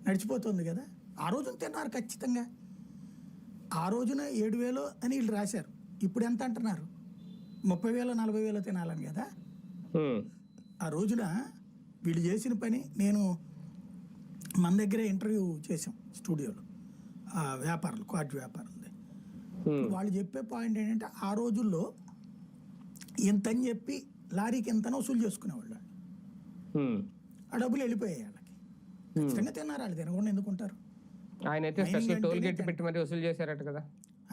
నడిచిపోతుంది కదా. ఆ రోజున తిన్నారు ఖచ్చితంగా. ఆ రోజున 7,000 అని వీళ్ళు రాశారు. ఇప్పుడు ఎంత అంటున్నారు? 30,000 40,000 తినాలని కదా. ఆ రోజున వీళ్ళు చేసిన పని, నేను మన దగ్గరే ఇంటర్వ్యూ చేసాం స్టూడియోలో, ఆ వ్యాపారులు, కార్డ్ వ్యాపారులది. వాళ్ళు చెప్పే పాయింట్ ఏంటంటే, ఆ రోజుల్లో ఇంతని చెప్పి లారీకి ఎంతనో వసూలు చేసుకునేవాళ్ళు. ఆ డబ్బులు వెళ్ళిపోయాయి వాళ్ళకి. ఖచ్చితంగా తిన్నారు. వాళ్ళు తినకుండా ఎందుకుంటారు?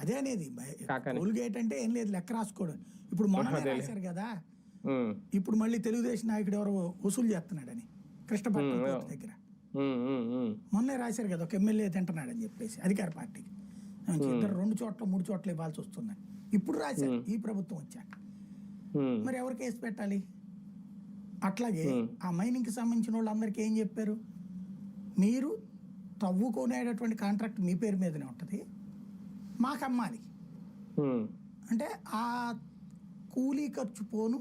అదే అనేది. టోల్ గేట్ అంటే ఏం లేదు, లెక్క రాసుకోవడం. ఇప్పుడు మొన్న రాశారు కదా, ఇప్పుడు మళ్ళీ తెలుగుదేశం నాయకుడు ఎవరు వసూలు చేస్తున్నాడని కృష్ణపట్నం కోర్టు దగ్గర మొన్నే రాశారు కదా, ఒక ఎమ్మెల్యే తింటున్నాడని చెప్పేసి అధికార పార్టీకి. ఇద్దరు 2 చోట్ల 3 చోట్ల ఇవ్వాల్సి వస్తుంది. ఇప్పుడు రాశారు ఈ ప్రభుత్వం వచ్చాక. మరి ఎవరు కేసు పెట్టాలి? అట్లాగే ఆ మైనింగ్ కి సంబంధించిన వాళ్ళందరికీ ఏం చెప్పారు? మీరు తవ్వుకునేటటువంటి కాంట్రాక్ట్ మీ పేరు మీదనే ఉంటుంది, మాకు అమ్మాలి అంటే ఆ కూలీ ఖర్చు పోను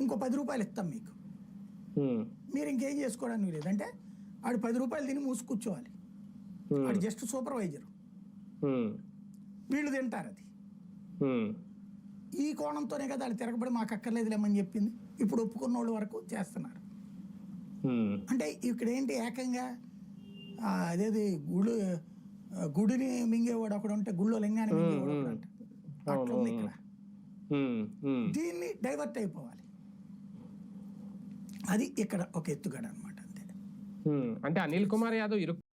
ఇంకో 10 రూపాయలు ఇస్తాం మీకు, మీరు ఇంకేం చేసుకోవడానికి లేదంటే ఆడు 10 రూపాయలు తిని మూసుకూర్చోవాలి. ఆడు జస్ట్ సూపర్వైజర్, వీళ్ళు తింటారు. అది ఈ కోణంతోనే కదా వాళ్ళు తిరగబడి మాకు అక్కర్లేదులేమని చెప్పింది. ఇప్పుడు ఒప్పుకున్న వాళ్ళు వరకు చేస్తున్నారు. అంటే ఇక్కడ ఏంటి, ఏకంగా అదేది గుడిని మింగేవాడు ఒకడు ఉంటే గుళ్ళో లింగాన్ని మింగేవాడు ఒకడు అంటే అట్లా ఉంది ఇక్కడ. దీన్ని డైవర్ట్ అయిపోవాలి, అది ఇక్కడ ఒక ఎత్తుగడ అనమాట. అంతే. అంటే అనిల్ కుమార్ యాదవ్